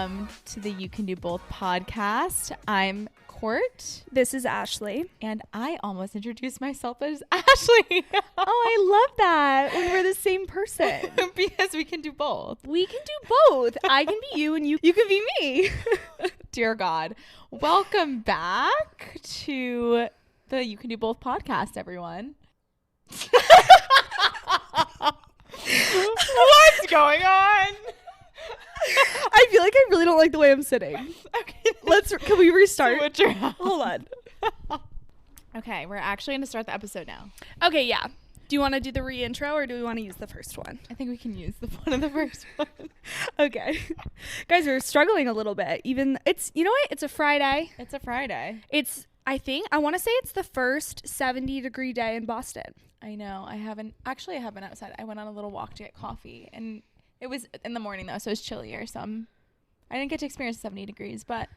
welcome to the You Can Do Both podcast. I'm Court. This is Ashley. And I almost introduced myself as Ashley. Oh, I love that when we're the same person. Because we can do both. We can do both. I can be you and you can be me. Dear God. Welcome back to the You Can Do Both podcast, everyone. What's going on? I feel like I really don't like the way I'm sitting. Okay. Can we restart? Switch around. Hold on. Okay, we're actually going to start the episode now. Okay, yeah. Do you want to do the re-intro or do we want to use the first one? I think we can use one of the first one. Okay. Guys, we're struggling a little bit. You know what? It's a Friday. It's a Friday. I want to say it's the first 70-degree day in Boston. I know. I haven't outside. I went on a little walk to get coffee, and it was in the morning though, so it was chillier. So I didn't get to experience 70 degrees, but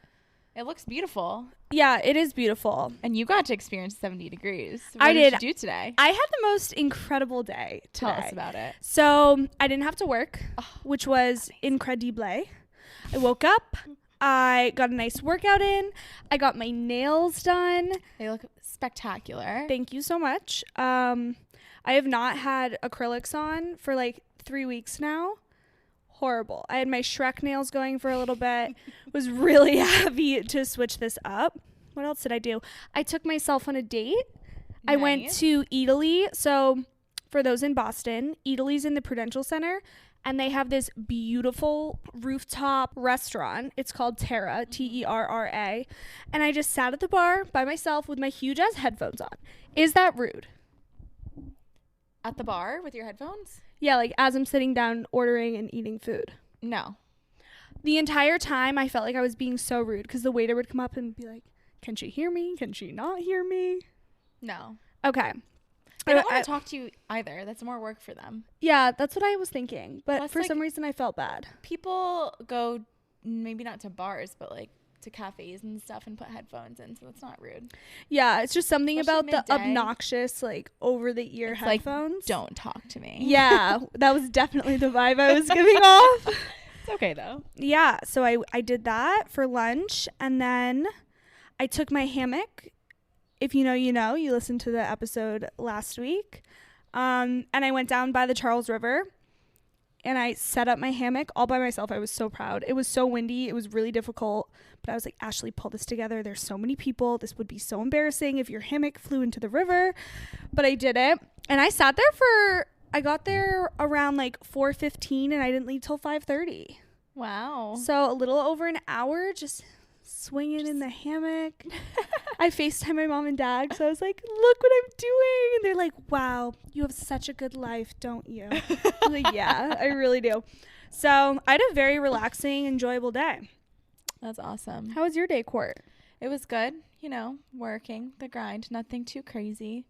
it looks beautiful. Yeah, it is beautiful. And you got to experience 70 degrees. I did. What did you do today? I had the most incredible day today. Tell us about it. So I didn't have to work, which was incredible. I woke up. I got a nice workout in. I got my nails done. They look spectacular. Thank you so much. I have not had acrylics on for like 3 weeks now. Horrible. I had my Shrek nails going for a little bit. Was really happy to switch this up. What else did I do? I took myself on a date. Nice. I went to Italy. So for those in Boston, Italy's in the Prudential Center. And they have this beautiful rooftop restaurant. It's called Terra, Terra. And I just sat at the bar by myself with my huge ass headphones on. Is that rude? At the bar with your headphones? Yeah, like as I'm sitting down ordering and eating food. No. The entire time I felt like I was being so rude because the waiter would come up and be like, can she hear me? Can she not hear me? No. Okay. They don't want to talk to you either. That's more work for them. Yeah, that's what I was thinking. But plus, for some reason I felt bad. People go maybe not to bars, but like to cafes and stuff and put headphones in, so that's not rude. Yeah, it's just something especially about midday. The obnoxious like over the ear headphones. Like, don't talk to me. Yeah, that was definitely the vibe I was giving off. It's okay though. Yeah, so I did that for lunch, and then I took my hammock. If you know, you know. You listened to the episode last week. And I went down by the Charles River and I set up my hammock all by myself. I was so proud. It was so windy. It was really difficult. But I was like, Ashley, pull this together. There's so many people. This would be so embarrassing if your hammock flew into the river. But I did it. And I sat there I got there around like 4:15 and I didn't leave till 5:30. Wow. So a little over an hour just swinging in the hammock. I FaceTime my mom and dad, so I was like, look what I'm doing. And they're like, wow, you have such a good life, don't you? I was like, yeah, I really do. So I had a very relaxing, enjoyable day. That's awesome. How was your day, Court? It was good. You know, working, the grind, nothing too crazy.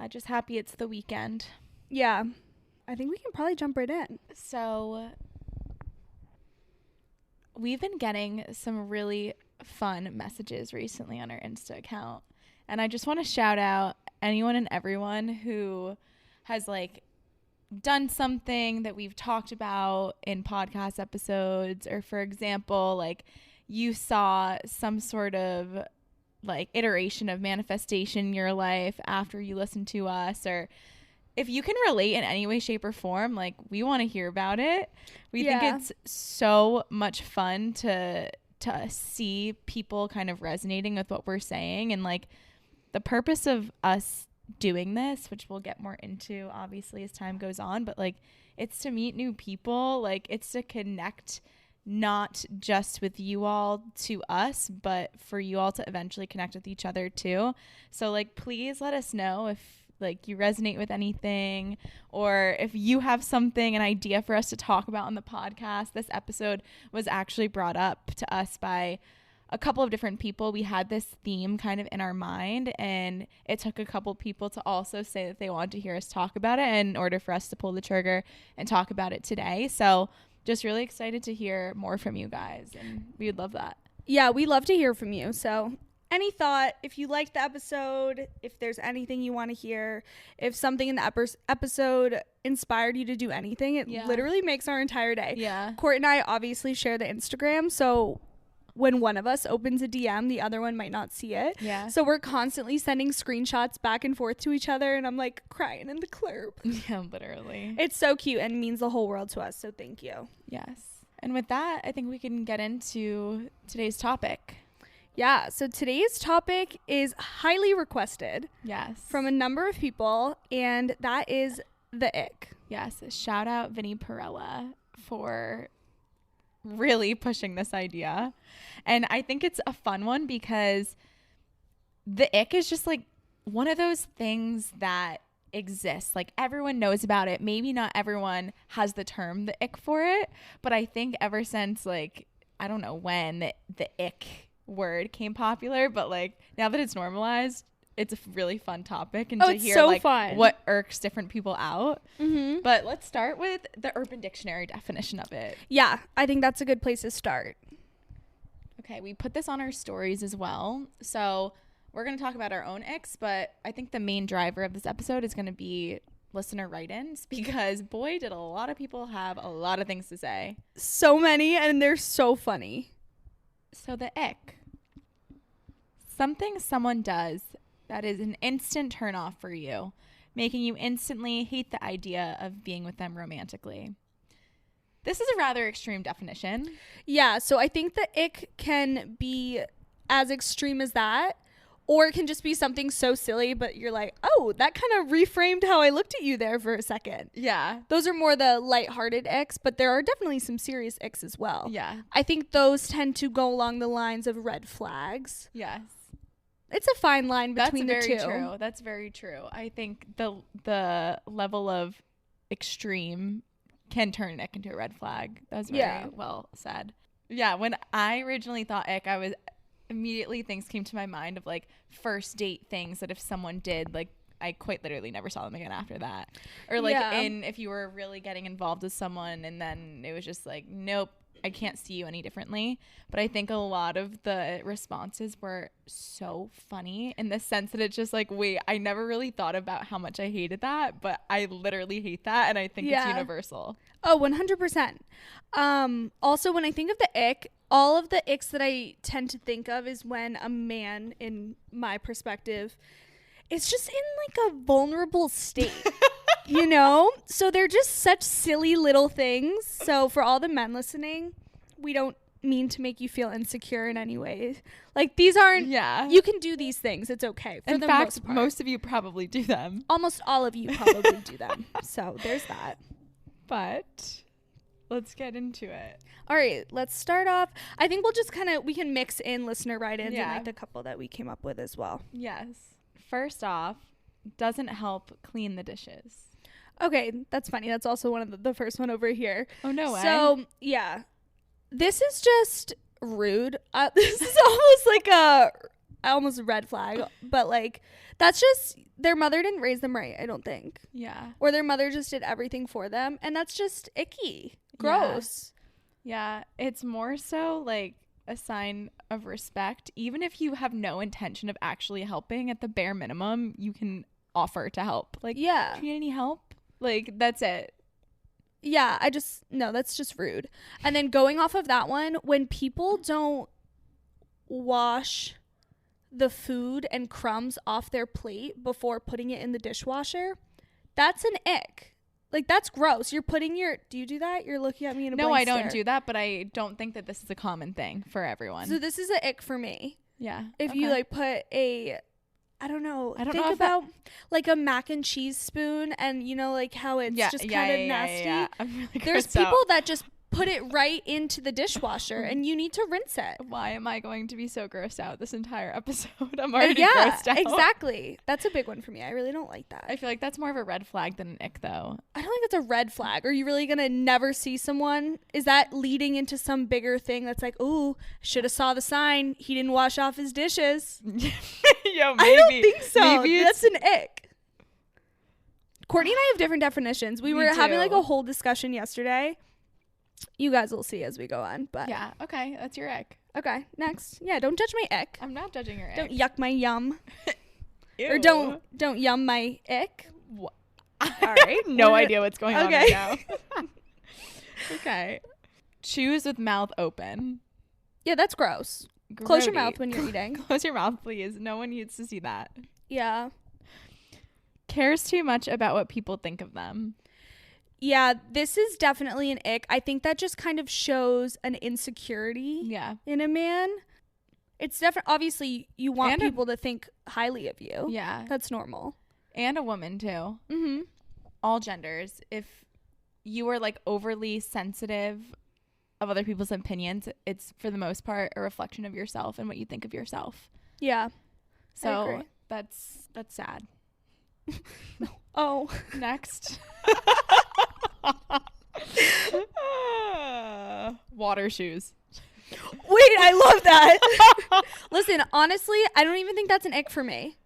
Just happy it's the weekend. Yeah, I think we can probably jump right in. So we've been getting some really fun messages recently on our Insta account, and I just want to shout out anyone and everyone who has like done something that we've talked about in podcast episodes, or for example, like you saw some sort of like iteration of manifestation in your life after you listened to us, or if you can relate in any way, shape, or form, like we want to hear about it. We think it's so much fun to see people kind of resonating with what we're saying. And like the purpose of us doing this, which we'll get more into obviously as time goes on, but like it's to meet new people. Like it's to connect not just with you all to us, but for you all to eventually connect with each other too. So like please let us know if like you resonate with anything, or if you have something, an idea for us to talk about on the podcast. This episode was actually brought up to us by a couple of different people. We had this theme kind of in our mind, and it took a couple people to also say that they wanted to hear us talk about it in order for us to pull the trigger and talk about it today. So just really excited to hear more from you guys, and we would love that. Yeah, we love to hear from you. So any thought, if you liked the episode, if there's anything you want to hear, if something in the episode inspired you to do anything, it literally makes our entire day. Yeah. Court and I obviously share the Instagram, so when one of us opens a DM, the other one might not see it. Yeah. So we're constantly sending screenshots back and forth to each other, and I'm like crying in the club. Yeah, literally. It's so cute and means the whole world to us, so thank you. Yes. And with that, I think we can get into today's topic. Yeah, so today's topic is highly requested. Yes. From a number of people, and that is the ick. Yes. Shout out Vinny Perella for really pushing this idea. And I think it's a fun one because the ick is just like one of those things that exists. Like everyone knows about it. Maybe not everyone has the term the ick for it, but I think ever since like, I don't know when the ick word came popular, but like now that it's normalized, it's a really fun topic, and to hear so like fun. What irks different people out. Mm-hmm. But let's start with the Urban Dictionary definition of it. Yeah, I think that's a good place to start. Okay, we put this on our stories as well, so we're going to talk about our own icks, but I think the main driver of this episode is going to be listener write-ins, because boy did a lot of people have a lot of things to say. So many, and they're so funny. So the ick. Something someone does that is an instant turn off for you, making you instantly hate the idea of being with them romantically. This is a rather extreme definition. Yeah, so I think the ick can be as extreme as that, or it can just be something so silly, but you're like, oh, that kind of reframed how I looked at you there for a second. Yeah. Those are more the lighthearted icks, but there are definitely some serious icks as well. Yeah. I think those tend to go along the lines of red flags. Yes. It's a fine line between the two. That's very true. That's very true. I think the level of extreme can turn ick into a red flag. That was very well said. Yeah, when I originally thought ick, I was immediately things came to my mind of like first date things that if someone did, like I quite literally never saw them again after that. Or like if you were really getting involved with someone and then it was just like, nope, I can't see you any differently. But I think a lot of the responses were so funny in the sense that it's just like, wait, I never really thought about how much I hated that, but I literally hate that, and I think it's universal. Oh, 100%. Also, when I think of the ick, all of the icks that I tend to think of is when a man, in my perspective, is just in like a vulnerable state. You know, so they're just such silly little things. So for all the men listening, we don't mean to make you feel insecure in any way. Like these aren't, you can do these things. It's okay. In fact, most of you probably do them. Almost all of you probably do them. So there's that. But let's get into it. All right, let's start off. I think we'll just we can mix in listener write-ins and like the couple that we came up with as well. Yes. First off, doesn't help clean the dishes. Okay, that's funny. That's also one of the first one over here. Oh, no way. So, yeah. This is just rude. This is almost like almost a red flag. But, like, that's just, their mother didn't raise them right, I don't think. Yeah. Or their mother just did everything for them. And that's just icky. Gross. Yeah. It's more so, like, a sign of respect. Even if you have no intention of actually helping, at the bare minimum, you can offer to help. Like, do you need any help? Like, that's it. Yeah, that's just rude. And then going off of that one, when people don't wash the food and crumbs off their plate before putting it in the dishwasher, that's an ick. Like, that's gross. You're putting do you do that? You're looking at me in a blank stare. No, I don't do that, but I don't think that this is a common thing for everyone. So this is an ick for me. Yeah. If you, like, put I don't know about like a mac and cheese spoon, and you know, like how it's just kind of nasty. Yeah. I'm really There's people that just put it right into the dishwasher and you need to rinse it. Why am I going to be so grossed out this entire episode? I'm already grossed out. Exactly. That's a big one for me. I really don't like that. I feel like that's more of a red flag than an ick, though. I don't think it's a red flag. Are you really gonna never see someone? Is that leading into some bigger thing that's like, ooh, should have saw the sign, he didn't wash off his dishes? Yo, maybe. I don't think so. Maybe that's an ick. Courtney and I have different definitions. We were having like a whole discussion yesterday. You guys will see as we go on, but yeah, okay, that's your ick. Okay, next. Yeah, don't judge my ick. I'm not judging your ick. Don't yuck my yum. Ew. Or don't yum my ick. What? All right. No idea what's going on right now. Okay. Chews with mouth open. Yeah, that's gross. Close your Grody. mouth when you're eating. Close your mouth, please. No one needs to see that. Yeah. Cares too much about what people think of them. Yeah, this is definitely an ick. I think that just kind of shows an insecurity Yeah. in a man. It's definitely, obviously, you want And people to think highly of you. Yeah. That's normal. And a woman, too. Mm-hmm. All genders. If you are like overly sensitive of other people's opinions, it's for the most part a reflection of yourself and what you think of yourself. Yeah. So that's sad. Oh. Next. Water shoes. Wait, I love that. Listen, honestly, I don't even think that's an ick for me.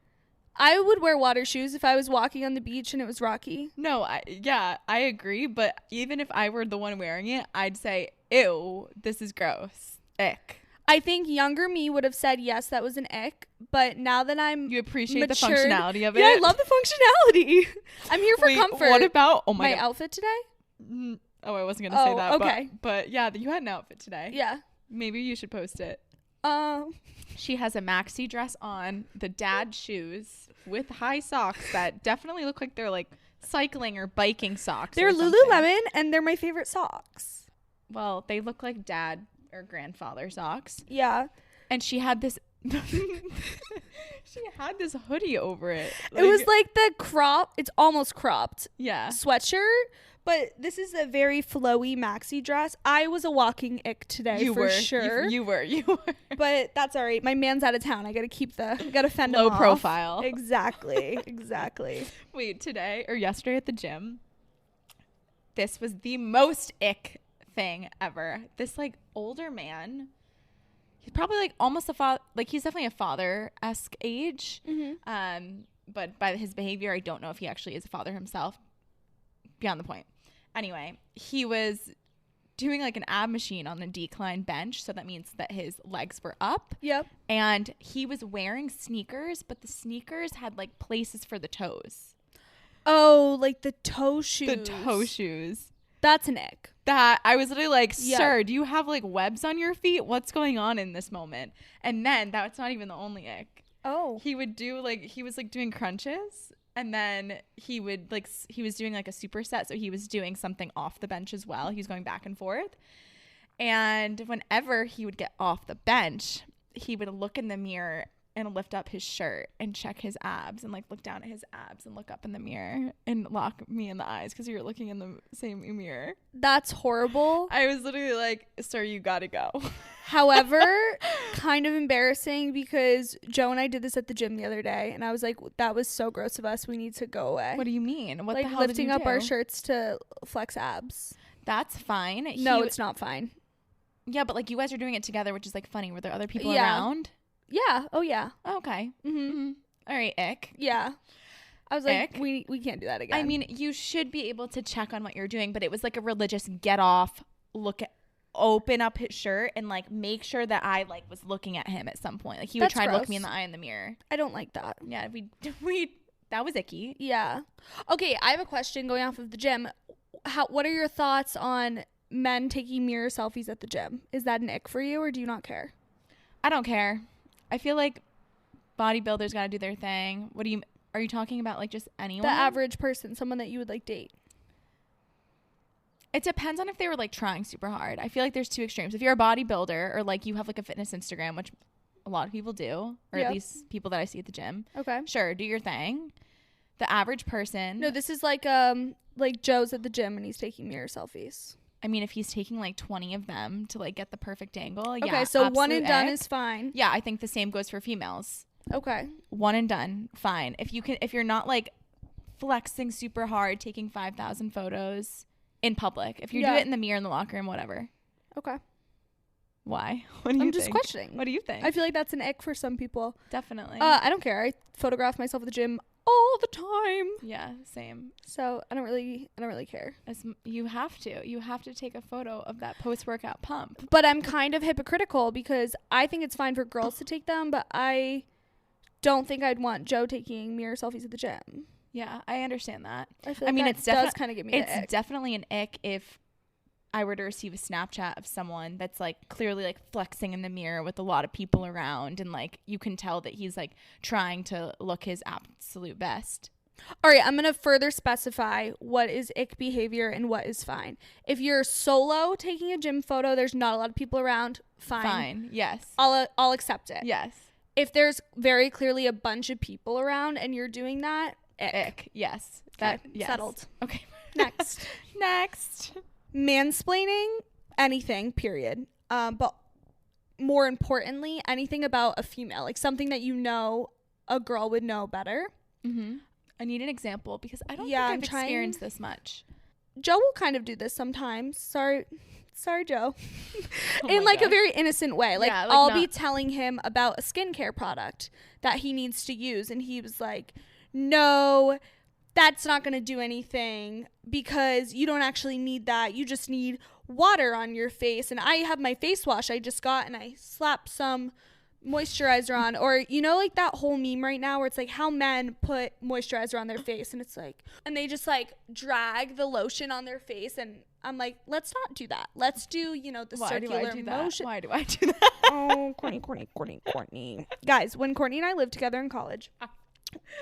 I would wear water shoes if I was walking on the beach and it was rocky. No, I agree. But even if I were the one wearing it, I'd say, ew, this is gross. Ick. I think younger me would have said, yes, that was an ick. But now that I'm You appreciate matured, the functionality of it? Yeah, I love the functionality. I'm here for comfort. What about, oh my my God. outfit today? Oh, I wasn't going to say that. Okay. But yeah, you had an outfit today. Yeah. Maybe you should post it. Um, She has a maxi dress on, the dad shoes with high socks that definitely look like they're like cycling or biking socks. they're or something. Lululemon and they're my favorite socks. Well, they look like dad or grandfather socks. Yeah. And she had this hoodie over it. It was like the it's almost cropped yeah. sweatshirt, but this is a very flowy maxi dress. I was a walking ick today for sure. You were. But that's all right. My man's out of town. I gotta fend Low him off. profile. Exactly. Wait, today or yesterday at the gym, this was the most ick thing ever. This like older man, he's probably like almost a father, like he's definitely a father-esque age. Mm-hmm. But by his behavior, I don't know if he actually is a father himself. Beyond the point. Anyway, he was doing like an ab machine on a decline bench, so that means that his legs were up. Yep. And he was wearing sneakers, but the sneakers had like places for the toes. Oh, like the toe shoes. The toe shoes. That's an ick. That I was literally like, Yeah. sir, do you have like webs on your feet? What's going on in this moment? And then that's not even the only ick. Oh. He would do like, he was like doing crunches, and then he would like, he was doing like a superset. So he was doing something off the bench as well. He was going back and forth. And whenever he would get off the bench, he would look in the mirror and lift up his shirt and check his abs and like look down at his abs and look up in the mirror and lock me in the eyes because you're looking in the same mirror. That's horrible. I was literally like, sir, you gotta go. However, kind of embarrassing because Joe and I did this at the gym the other day and I was like, that was so gross of us. We need to go away. What do you mean? What like the hell lifting did you up our do? shirts to flex abs. That's fine. No, it's not fine. Yeah, but like you guys are doing it together, which is like funny. Were there other people Yeah. around? Yeah. Oh yeah. Oh, okay. Mm-hmm. All right, ick. Yeah. I was like, Ick. we can't do that again. I mean, you should be able to check on what you're doing, but it was like a religious get off, open up his shirt and like make sure that I like was looking at him at some point. Like he would That's try to look gross. me in the eye in the mirror. I don't like that. Yeah, we that was icky. Yeah. Okay, I have a question going off of the gym. What are your thoughts on men taking mirror selfies at the gym? Is that an ick for you or do you not care? I don't care. I feel like bodybuilders got to do their thing. Are you talking about like just anyone? The average person, someone that you would like date. It depends on if they were like trying super hard. I feel like there's two extremes. If you're a bodybuilder or like you have like a fitness Instagram, which a lot of people do, or Yep. at least people that I see at the gym. Okay. Sure, do your thing. The average person. No, this is like Joe's at the gym and he's taking mirror selfies. I mean, if he's taking like 20 of them to like get the perfect angle, Okay, yeah. so one absolute and done ick. is fine. Yeah, I think the same goes for females. Okay. One and done, fine. If you're not like flexing super hard, taking 5,000 photos in public, if you do Yeah. it in the mirror in the locker room, whatever. Okay. Why? What do you I'm think? just questioning. What do you think? I feel like that's an ick for some people. Definitely. I don't care. I photograph myself at the gym all the time. Yeah, same. So I don't really care. You have to take a photo of that post-workout pump. But I'm kind of hypocritical because I think it's fine for girls to take them, but I don't think I'd want Joe taking mirror selfies at the gym. Yeah, I understand that. I feel like it does kind of give me the ick. It's definitely an ick if I were to receive a Snapchat of someone that's like clearly like flexing in the mirror with a lot of people around, and like you can tell that he's like trying to look his absolute best. All right, I'm going to further specify what is ick behavior and what is fine. If you're solo taking a gym photo, there's not a lot of people around, fine. Yes. I'll accept it. Yes. If there's very clearly a bunch of people around and you're doing that, ick. Yes. Okay, yes. Settled. Okay. Next. Mansplaining anything, period. But more importantly, anything about a female, like something that a girl would know better. Mm-hmm. I need an example because I don't think I've experienced this much. Joe will kind of do this sometimes. Sorry, Joe. In gosh. a very innocent way. Like, yeah, I'll be telling him about a skincare product that he needs to use, and he was like, "No, that's not going to do anything because you don't actually need that. You just need water on your face. And I have my face wash I just got, and I slap some moisturizer on." Or, like that whole meme right now where it's like how men put moisturizer on their face, and it's like, and they just like drag the lotion on their face, and I'm like, let's not do that. Let's do, the circular motion. Why do I do that? Oh, Courtney. Guys, when Courtney and I lived together in college,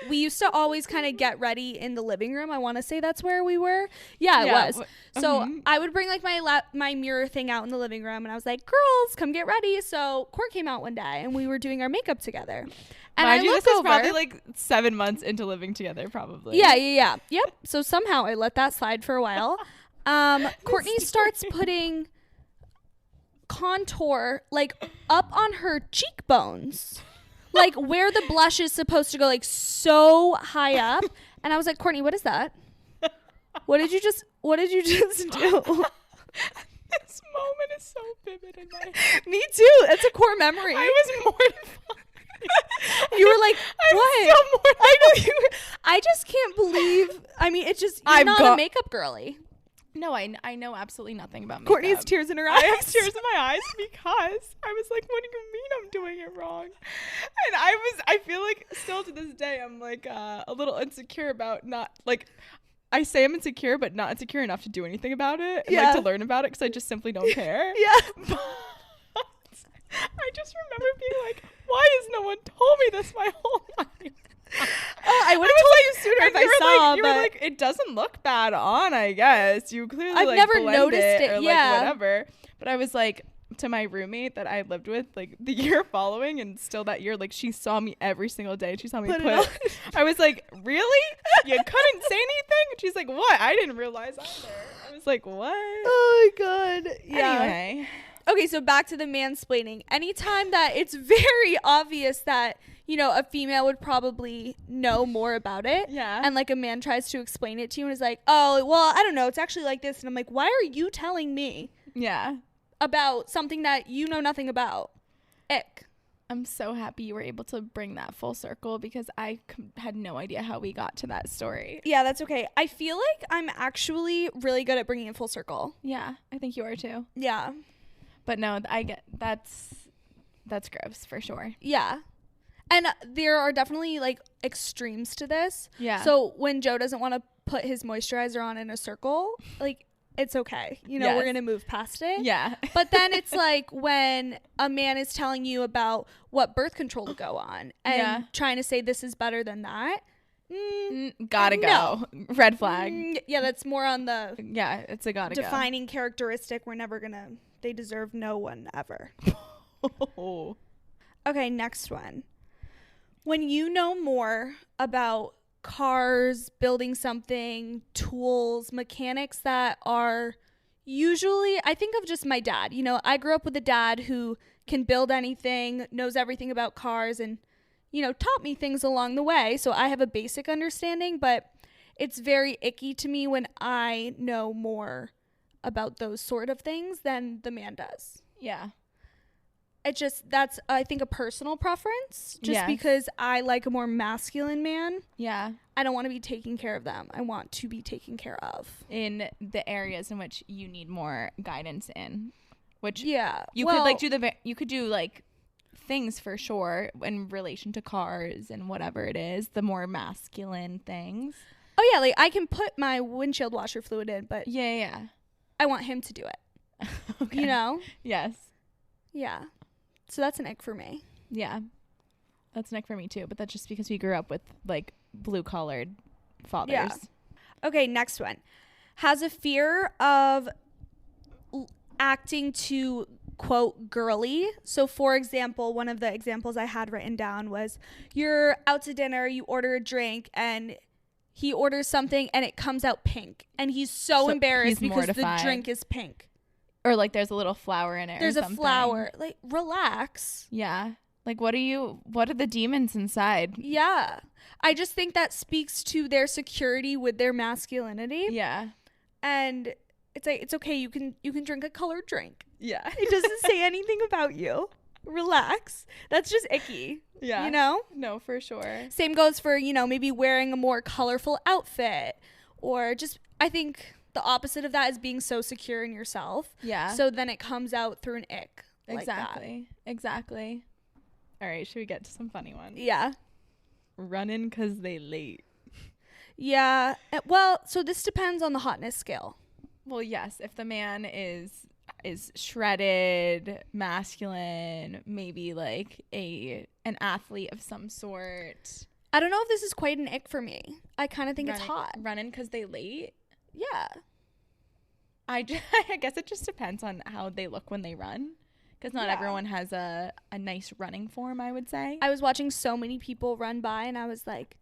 we used to always kind of get ready in the living room. I want to say that's where we were. Yeah, it was. So I would bring like my mirror thing out in the living room, and I was like, girls, come get ready. So Court came out one day, and we were doing our makeup together. And I look this is over, probably like 7 months into living together, probably. Yeah. Yep. So somehow I let that slide for a while. Courtney starts putting contour like up on her cheekbones. Like where the blush is supposed to go, like so high up. And I was like, Courtney, what is that? What did you just do? This moment is so vivid in my head. Me too. It's a core memory. I was mortified. You were like, what? I'm so mortified. I know you were. I just can't believe. I mean, it's just, you're not a makeup girly. No, I know absolutely nothing about makeup. Courtney has tears in her eyes. I have tears in my eyes because I was like, what do you mean I'm doing it wrong? And I feel like still to this day, I'm like a little insecure about not, like, I say I'm insecure, but not insecure enough to do anything about it and like to learn about it because I just simply don't care. Yeah. But I just remember being like, why has no one told me this my whole life? I would have told you sooner if I saw. You were like, it doesn't look bad on, I guess. You clearly I've never noticed it. or like whatever. But I was like, to my roommate that I lived with like the year following, and still that year, like she saw me every single day. She saw me put I was like, really? You couldn't say anything? And she's like, what? I didn't realize either. I was like, what? Oh my god. Yeah. Anyway. Okay, so back to the mansplaining. Anytime that it's very obvious that, a female would probably know more about it. Yeah. And like a man tries to explain it to you and is like, oh, well, I don't know. It's actually like this. And I'm like, why are you telling me? Yeah. About something that you know nothing about? Ick. I'm so happy you were able to bring that full circle because I had no idea how we got to that story. Yeah, that's okay. I feel like I'm actually really good at bringing it full circle. Yeah, I think you are too. Yeah. But no, I get that's gross for sure. Yeah. And there are definitely like extremes to this. Yeah. So when Joe doesn't want to put his moisturizer on in a circle, like it's okay. We're going to move past it. Yeah. But then it's like when a man is telling you about what birth control to go on and trying to say this is better than that. Gotta go. Red flag. Yeah, that's more on the it's a gotta defining characteristic. We're never gonna, they deserve no one ever. Okay, next one. When you know more about cars, building something, tools, mechanics that are usually, I think of just my dad. I grew up with a dad who can build anything, knows everything about cars, and taught me things along the way. So I have a basic understanding, but it's very icky to me when I know more about those sort of things than the man does. Yeah. It just, that's, I think, a personal preference. Just Yes. because I like a more masculine man. Yeah. I don't want to be taking care of them. I want to be taken care of. In the areas in which you need more guidance in. Which Yeah. you could like you could do like things for sure in relation to cars and whatever it is, the more masculine things. Oh, yeah. Like, I can put my windshield washer fluid in, but Yeah. I want him to do it. Okay. You know? Yes. Yeah. So that's an ick for me. Yeah. That's an ick for me too, but that's just because we grew up with like blue-collared fathers. Yeah. Okay, next one. Has a fear of acting too, quote, girly. So, for example, one of the examples I had written down was you're out to dinner, you order a drink, and he orders something and it comes out pink. And he's so embarrassed he's because mortified. the drink is pink. Or like there's a little flower in it. There's or a something. flower. Like, relax. Yeah. Like what are the demons inside? Yeah. I just think that speaks to their security with their masculinity. Yeah. And it's like, it's okay, you can drink a colored drink. Yeah. It doesn't say anything about you. Relax. That's just icky. Yeah. You know? No, for sure. Same goes for, you know, maybe wearing a more colorful outfit, or just, I think the opposite of that is being so secure in yourself. Yeah. So then it comes out through an ick. Exactly. Exactly. All right, should we get to some funny ones? Yeah. Running 'cause they late. Yeah. Well, so this depends on the hotness scale. Well, yes, if the man is shredded, masculine, maybe like an athlete of some sort. I don't know if this is quite an ick for me. I kind of think it's hot. Running 'cause they late. Yeah. I guess it just depends on how they look when they run. Because not everyone has a nice running form, I would say. I was watching so many people run by and I was like,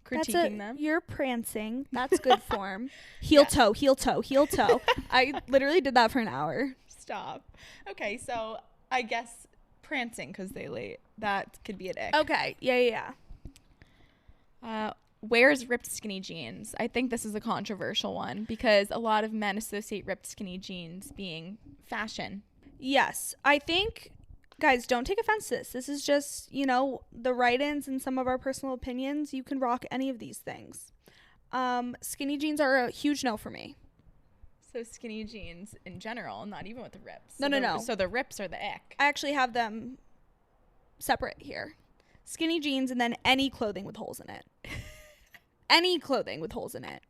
Critiquing them. You're prancing. That's good form. Heel toe, heel toe, heel toe. I literally did that for an hour. Stop. Okay, so I guess prancing 'cause they late. That could be an ick. Okay. Yeah. Wears ripped skinny jeans. I think this is a controversial one because a lot of men associate ripped skinny jeans being fashion. Yes. I think, guys, don't take offense to this. This is just, you know, the write-ins and some of our personal opinions. You can rock any of these things. Skinny jeans are a huge no for me. So skinny jeans in general, not even with the rips. No. So the rips are the ick. I actually have them separate here. Skinny jeans and then any clothing with holes in it. Any clothing with holes in it.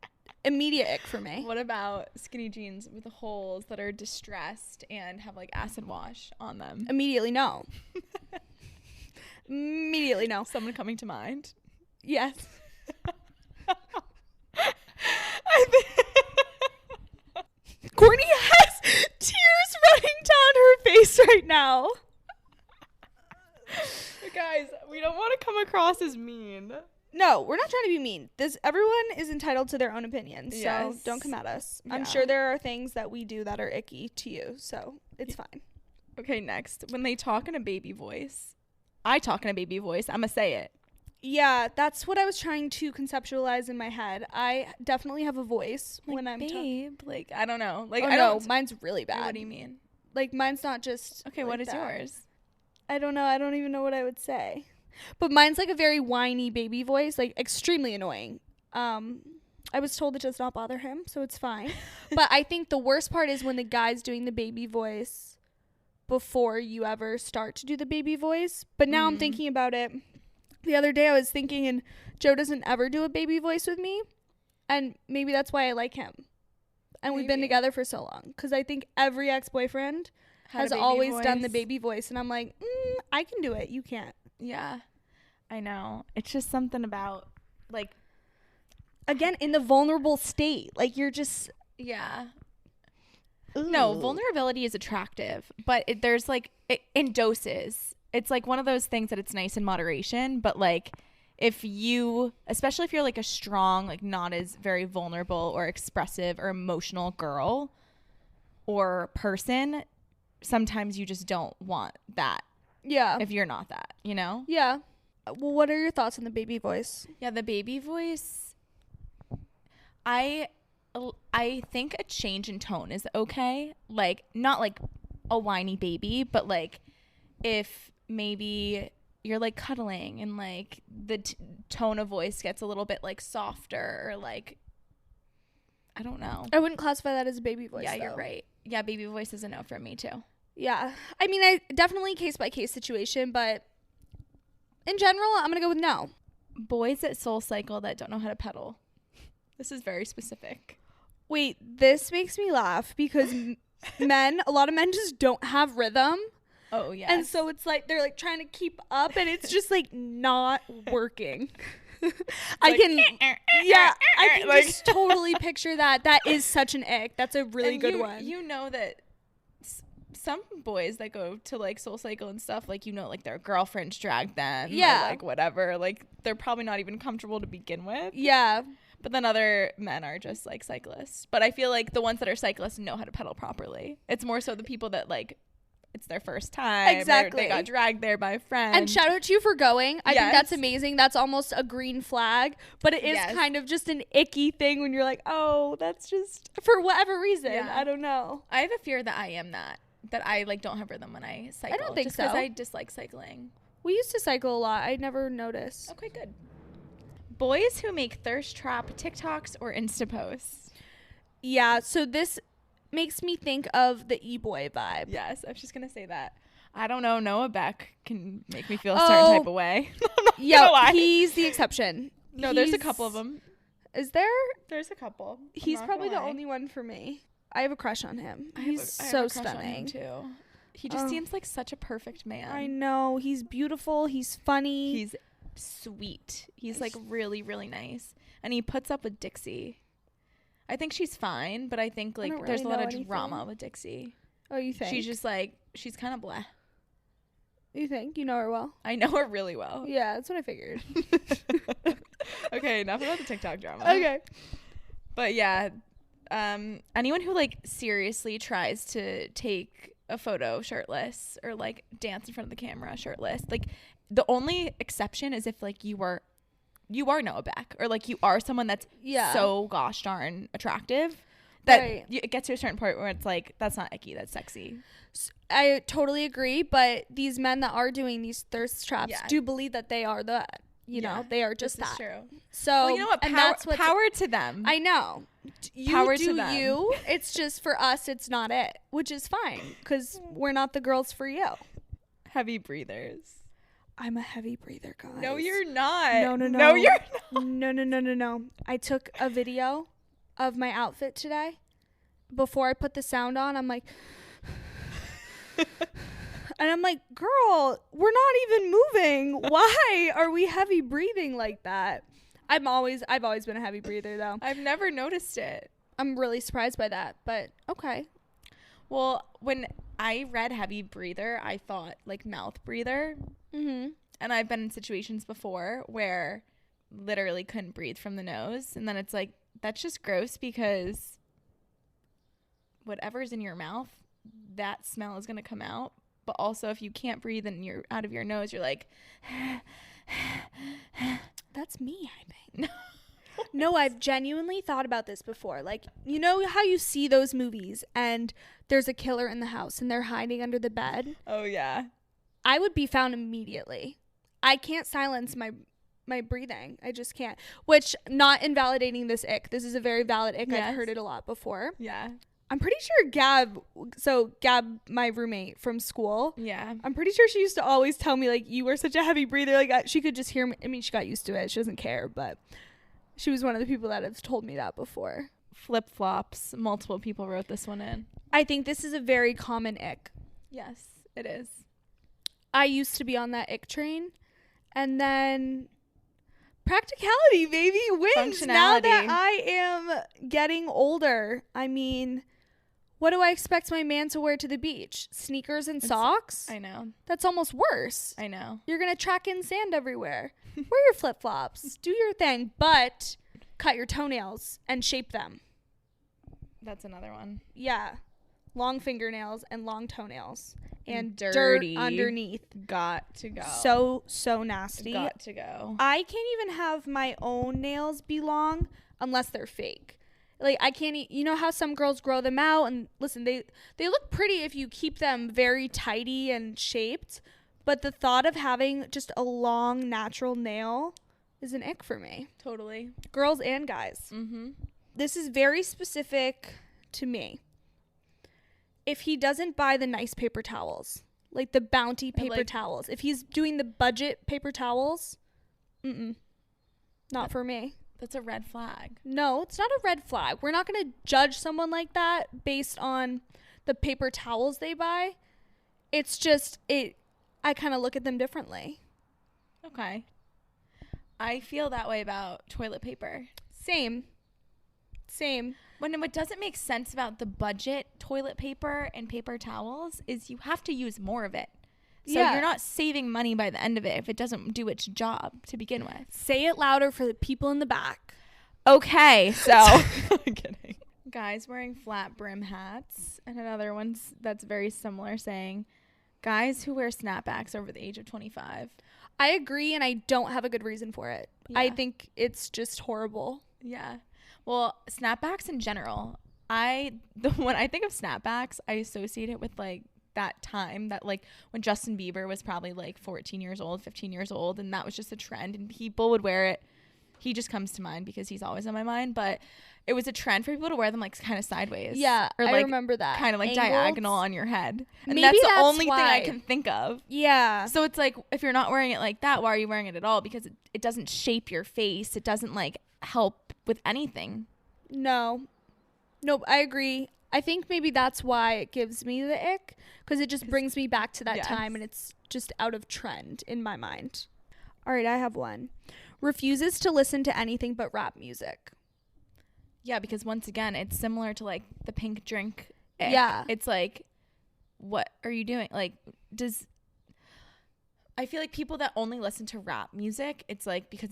Immediate ick for me. What about skinny jeans with holes that are distressed and have like acid wash on them? Immediately no. Immediately no. Someone coming to mind? Yes. Courtney has tears running down her face right now. Guys, we don't want to come across as mean. No, we're not trying to be mean. Everyone is entitled to their own opinions, Yes. so don't come at us. I'm Yeah. sure there are things that we do that are icky to you, so it's fine. Okay, next. When they talk in a baby voice, I talk in a baby voice. I'm going to say it. Yeah, that's what I was trying to conceptualize in my head. I definitely have a voice Like, when I'm babe. Like, I don't know. Like, oh, I no, don't. mine's really bad. What do you mean? Like, mine's not just Okay, like what is that. yours? I don't know. I don't even know what I would say. But mine's like a very whiny baby voice, like extremely annoying. I was told it does not bother him, so it's fine. But I think the worst part is when the guy's doing the baby voice before you ever start to do the baby voice. But now I'm thinking about it. The other day I was thinking, and Joe doesn't ever do a baby voice with me. And maybe that's why I like him. And we've been Maybe. together for so long. Because I think every ex-boyfriend has a baby always done the voice. baby voice. And I'm like, I can do it. You can't. Yeah, I know. It's just something about, like, Again, in the vulnerable state. Like, you're just... yeah. No, Ooh. vulnerability is attractive, but there's like in doses. It's like one of those things that it's nice in moderation, but like especially if you're like a strong, like not as very vulnerable or expressive or emotional girl or person, sometimes you just don't want that Yeah. if you're not that, you know? Yeah. Well, what are your thoughts on the baby voice? Yeah, the baby voice, I think a change in tone is okay. Like, not like a whiny baby, but like if maybe you're like cuddling and like the tone of voice gets a little bit like softer, or like, I don't know. I wouldn't classify that as a baby voice. Yeah, though. you're right. Yeah, baby voice is a no from me too. Yeah. I mean, I definitely case by case situation, but in general, I'm going to go with no. Boys that soul cycle that don't know how to pedal. This is very specific. Wait, this makes me laugh because a lot of men just don't have rhythm. Oh, yeah. And so it's like they're like trying to keep up and it's just like not working. I can just totally picture that. That is such an ick. That's a really good one. You know that some boys that go to like soul cycle and stuff, like, you know, like their girlfriends drag them. Yeah. Or, like whatever. Like they're probably not even comfortable to begin with. Yeah. But then other men are just like cyclists. But I feel like the ones that are cyclists know how to pedal properly. It's more so the people that like, it's their first time. Exactly. They got dragged there by a friend. And shout out to you for going. I think that's Yes. amazing. That's almost a green flag, but it is Yes. kind of just an icky thing when you're like, oh, that's just for whatever reason. Yeah. I don't know. I have a fear that I am that I like don't have rhythm when I cycle. I don't think just because so. I dislike cycling. We used to cycle a lot. I never noticed. Okay, good. Boys who make thirst trap TikToks or Insta posts. Yeah, so this makes me think of the e-boy vibe. Yes, I was just gonna say that. I don't know. Noah Beck can make me feel a certain type of way. Yeah, he's the exception. No, there's a couple of them. Is there? There's a couple. He's probably the only one for me. I have a crush on him. He's so stunning too. He just seems like such a perfect man. I know. He's beautiful. He's funny. He's sweet. He's like really, really nice. And he puts up with Dixie. I think she's fine, but I think like there's a lot of drama with Dixie. Oh, you think? She's just like, she's kind of blah. You think? You know her well? I know her really well. Yeah, that's what I figured. Okay, enough about the TikTok drama. Okay. But yeah, anyone who like seriously tries to take a photo shirtless or like dance in front of the camera shirtless, like the only exception is if like you are Noah Beck, or like you are someone that's so gosh darn attractive that it gets to a certain point where it's like, that's not icky, that's sexy. I totally agree, but these men that are doing these thirst traps do believe that they are that. You know, they are just that. True. So, well, you know what? and that's power to them. I know. Power do to them. You. It's just for us, it's not it, which is fine because we're not the girls for you. Heavy breathers. I'm a heavy breather, guys. No, you're not. No. No, you're not. No. I took a video of my outfit today. Before I put the sound on, I'm like... And I'm like, girl, we're not even moving. Why are we heavy breathing like that? I've always been a heavy breather, though. I've never noticed it. I'm really surprised by that, but okay. Well, when I read heavy breather, I thought like mouth breather. Mm-hmm. And I've been in situations before where literally couldn't breathe from the nose. And then it's like, that's just gross because whatever's in your mouth, that smell is going to come out. But also, if you can't breathe and you're out of your nose, you're like, that's me, I think. No, I've genuinely thought about this before. Like, you know how you see those movies and there's a killer in the house and they're hiding under the bed? Oh, yeah. I would be found immediately. I can't silence my breathing. I just can't. Which, not invalidating this ick. This is a very valid ick. Yes. I've heard it a lot before. Yeah. I'm pretty sure Gab, my roommate from school. Yeah. I'm pretty sure she used to always tell me, like, you were such a heavy breather. Like, she could just hear me. I mean, she got used to it. She doesn't care, but she was one of the people that have told me that before. Flip-flops. Multiple people wrote this one in. I think this is a very common ick. Yes, it is. I used to be on that ick train, and then practicality, baby, wins. Now that I am getting older, I mean, what do I expect my man to wear to the beach? Sneakers and socks? I know. That's almost worse. I know. You're going to track in sand everywhere. Wear your flip-flops. Do your thing, but cut your toenails and shape them. That's another one. Yeah. Long fingernails and long toenails. And dirty dirt underneath. Got to go. So nasty. Got to go. I can't even have my own nails be long unless they're fake. Like, I can't you know how some girls grow them out, and listen, they look pretty if you keep them very tidy and shaped, but the thought of having just a long natural nail is an ick for me. Totally. Girls and guys. Mm-hmm. This is very specific to me. If he doesn't buy the nice paper towels, like the Bounty paper towels, if he's doing the budget paper towels, not for me. That's a red flag. No, it's not a red flag. We're not going to judge someone like that based on the paper towels they buy. It's just, I kind of look at them differently. Okay. I feel that way about toilet paper. Same. What doesn't make sense about the budget toilet paper and paper towels is you have to use more of it. So you're not saving money by the end of it if it doesn't do its job to begin with. Say it louder for the people in the back. Okay, so I'm kidding. Guys wearing flat brim hats, and another one that's very similar saying guys who wear snapbacks over the age of 25. I agree, and I don't have a good reason for it. Yeah. I think it's just horrible. Yeah. Well, snapbacks in general, when I think of snapbacks, I associate it with like that time that like when Justin Bieber was probably like 14 years old, 15 years old, and that was just a trend and people would wear it. He just comes to mind because he's always on my mind, but it was a trend for people to wear them like kind of sideways. Yeah, or like, I remember that. Kind of like Angled. diagonal on your head. And Maybe that's the that's only thing I why. can think of. Yeah. So it's like if you're not wearing it like that, why are you wearing it at all? Because it doesn't shape your face. It doesn't like help with anything. No, I agree. I think maybe that's why it gives me the ick, because it just brings me back to that time, and it's just out of trend in my mind. All right, I have one. Refuses to listen to anything but rap music. Yeah, because once again, it's similar to like the pink drink ick. Yeah. It's like, what are you doing? Like, I feel like people that only listen to rap music, it's like because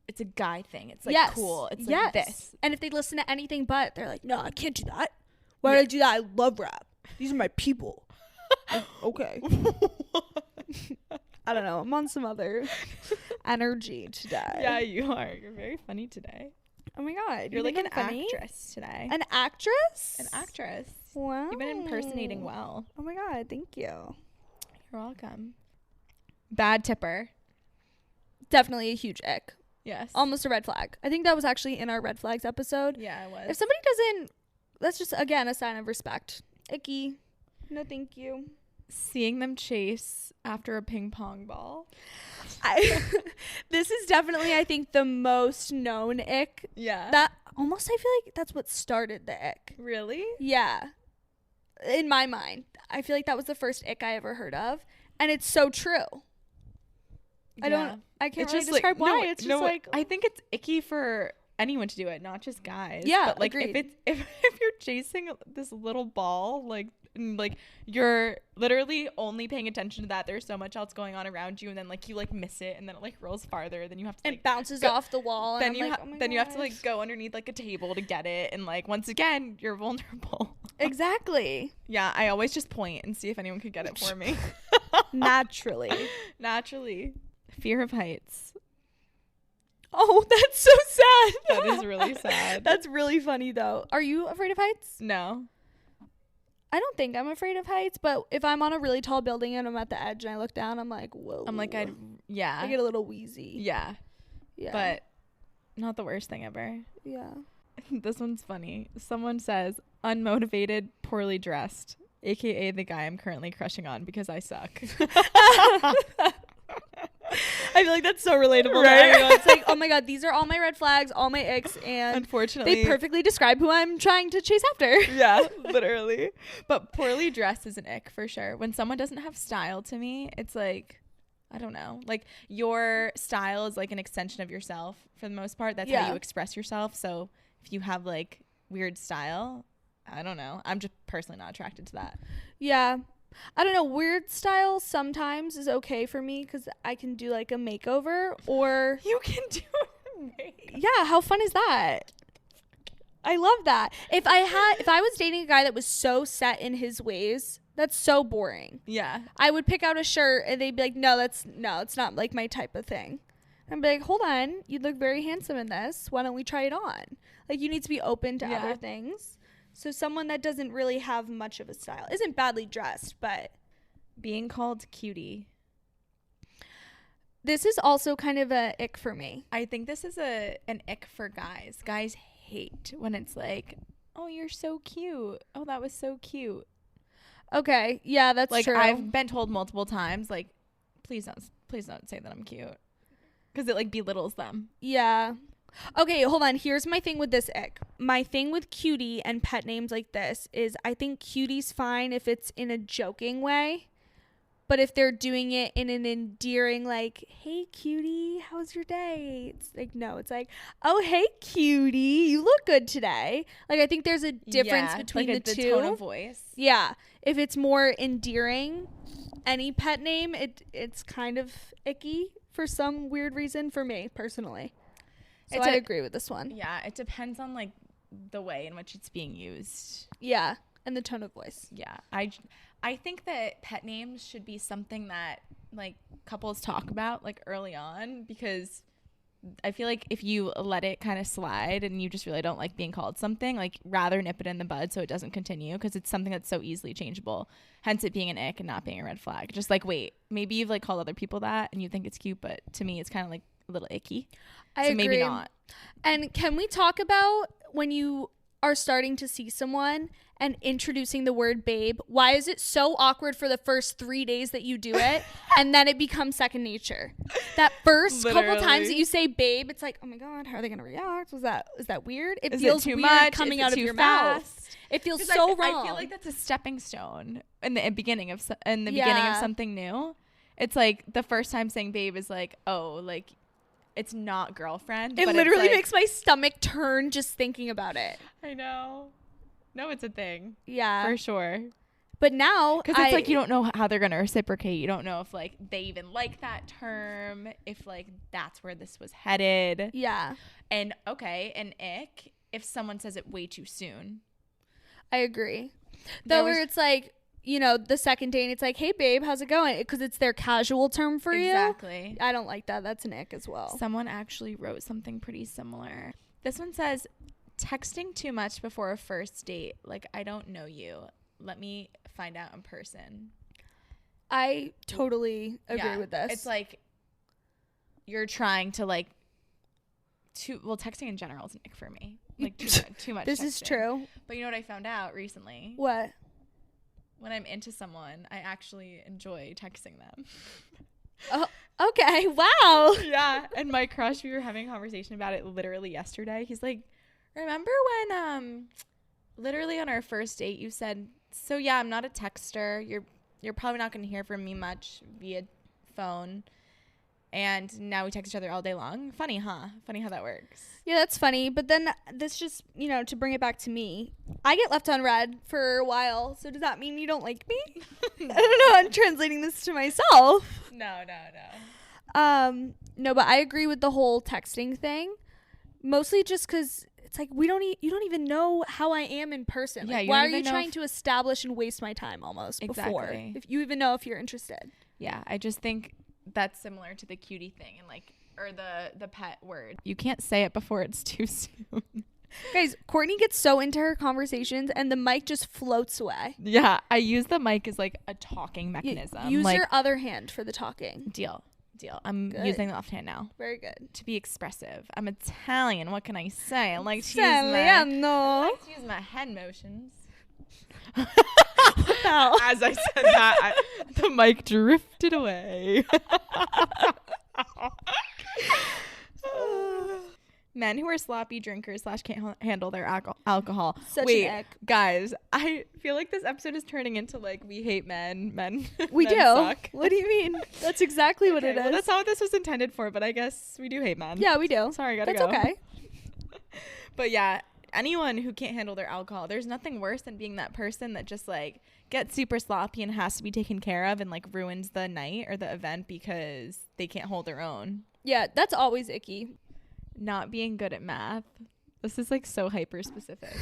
it's a guy thing. It's like cool. It's like this. And if they listen to anything but, they're like, no, I can't do that. Why would I do that? I love rap. These are my people. Okay. I don't know. I'm on some other energy today. Yeah, you are. You're very funny today. Oh my God. You're like an funny? actress today. An actress? An actress. Wow. You've been impersonating well. Oh my God. Thank you. You're welcome. Bad tipper. Definitely a huge ick. Yes. Almost a red flag. I think that was actually in our red flags episode. Yeah, it was. If somebody doesn't, that's just, again, a sign of respect. Icky. No, thank you. Seeing them chase after a ping pong ball. This is definitely, I think, the most known ick. Yeah. That almost, I feel like that's what started the ick. Really? Yeah. In my mind. I feel like that was the first ick I ever heard of. And it's so true. I can't really describe why. It's just like, I think it's icky for anyone to do it, not just guys. Yeah, but like agreed. if you're chasing this little ball, like and like you're literally only paying attention to that, there's so much else going on around you, and then like you like miss it, and then it like rolls farther, then you have to like, it bounces off the wall. Then and you have to like go underneath like a table to get it, and like once again you're vulnerable. Exactly. Yeah, I always just point and see if anyone could get it for me. Naturally. Fear of heights. Oh, that's so sad. That is really sad. That's really funny though. Are you afraid of heights? No. I don't think I'm afraid of heights, but if I'm on a really tall building and I'm at the edge and I look down, I'm like, whoa. I'm like, I get a little wheezy. Yeah. Yeah. But not the worst thing ever. Yeah. This one's funny. Someone says, unmotivated, poorly dressed, aka the guy I'm currently crushing on because I suck. I feel like that's so relatable. Right? To everyone. It's like, oh my God, these are all my red flags, all my icks, and unfortunately they perfectly describe who I'm trying to chase after. Yeah, literally. But poorly dressed is an ick for sure. When someone doesn't have style, to me, it's like, I don't know. Like your style is like an extension of yourself for the most part. That's how you express yourself. So if you have like weird style, I don't know. I'm just personally not attracted to that. Yeah. I don't know. Weird style sometimes is okay for me because I can do like a makeover or. You can do a makeover. Yeah. How fun is that? I love that. If I was dating a guy that was so set in his ways, that's so boring. Yeah. I would pick out a shirt and they'd be like, no, it's not like my type of thing. And be like, hold on, you look very handsome in this. Why don't we try it on? Like, you need to be open to other things. So someone that doesn't really have much of a style isn't badly dressed, but being called cutie. This is also kind of a ick for me. I think this is an ick for guys. Guys hate when it's like, oh, you're so cute. Oh, that was so cute. Okay, yeah, that's like, true. I've been told multiple times, like, please don't say that I'm cute, because it like belittles them. Yeah. Okay, hold on. Here's my thing with this ick. My thing with cutie and pet names like this is I think cutie's fine if it's in a joking way. But if they're doing it in an endearing, like, hey, cutie, how's your day? It's like, no, it's like, oh, hey, cutie, you look good today. Like, I think there's a difference between like the two. The tone of voice. Yeah. If it's more endearing, any pet name, it's kind of icky for some weird reason for me, personally. So I agree with this one. Yeah, it depends on, like, the way in which it's being used. Yeah, and the tone of voice. Yeah, I think that pet names should be something that, like, couples talk about, like, early on, because I feel like if you let it kind of slide and you just really don't like being called something, like, rather nip it in the bud so it doesn't continue, because it's something that's so easily changeable, hence it being an ick and not being a red flag. Just, like, wait, maybe you've, like, called other people that and you think it's cute, but to me it's kind of, like, a little icky. I agree. Maybe not. And can we talk about when you are starting to see someone and introducing the word babe? Why is it so awkward for the first 3 days that you do it and then it becomes second nature? That first couple times that you say babe, it's like, oh my God, how are they going to react? Is that weird? It feels too weird much? coming Is it out of too your fast? mouth. It feels so wrong. I feel like that's a stepping stone in the beginning of something new. It's like the first time saying babe is like, oh, like, it's not girlfriend. It but literally it's like, makes my stomach turn just thinking about it. I know. No, it's a thing. Yeah. For sure. But now, because it's like you don't know how they're going to reciprocate. You don't know if, like, they even like that term, if, like, that's where this was headed. Yeah. And, okay, an ick if someone says it way too soon. I agree. Though where it's like, you know, the second day and it's like, hey, babe, how's it going? Because it's their casual term for you. Exactly. I don't like that. That's an ick as well. Someone actually wrote something pretty similar. This one says, texting too much before a first date. Like, I don't know you. Let me find out in person. I totally agree with this. It's like you're trying to, like, texting in general is an ick for me. Like, too much This texting. is true. But you know what I found out recently? What? When I'm into someone, I actually enjoy texting them. Oh, okay. Wow. Yeah. And my crush, we were having a conversation about it literally yesterday. He's like, remember when literally on our first date you said, so yeah, I'm not a texter. You're probably not going to hear from me much via phone. And now we text each other all day long. Funny, huh? Funny how that works. Yeah, that's funny. But then this just, you know, to bring it back to me, I get left on red for a while. So does that mean you don't like me? I don't know. I'm translating this to myself. No. No, but I agree with the whole texting thing. Mostly just because it's like you don't even know how I am in person. Yeah, like, why are you trying to establish and waste my time almost before? If you even know if you're interested. Yeah, I just think that's similar to the cutie thing and, like, or the pet word. You can't say it before it's too soon. Guys, Courtney gets so into her conversations and the mic just floats away. Yeah, I use the mic as, like, a talking mechanism. Use like, your other hand for the talking. Deal. I'm using the left hand now. Very good. To be expressive. I'm Italian. What can I say? I like to use my hand motions. As I said that, the mic drifted away. Men who are sloppy drinkers / can't handle their alcohol. Wait, an ick. Guys, I feel like this episode is turning into, like, we hate men. We men do. Suck. What do you mean? That's exactly what it is. Well, that's not what this was intended for, but I guess we do hate men. Yeah, we do. Sorry, gotta go. That's okay. But yeah, anyone who can't handle their alcohol, there's nothing worse than being that person that just, like, gets super sloppy and has to be taken care of and, like, ruins the night or the event because they can't hold their own. Yeah, that's always icky. Not being good at math. This is, like, so hyper specific.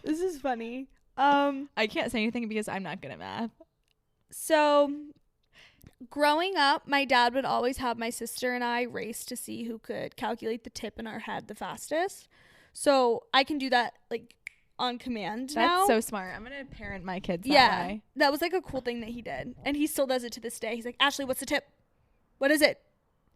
This is funny. I can't say anything because I'm not good at math. So Growing up, my dad would always have my sister and I race to see who could calculate the tip in our head the fastest. So I can do that like on command now. That's so smart. I'm going to parent my kids that way. That was like a cool thing that he did. And he still does it to this day. He's like, Ashley, what's the tip? What is it?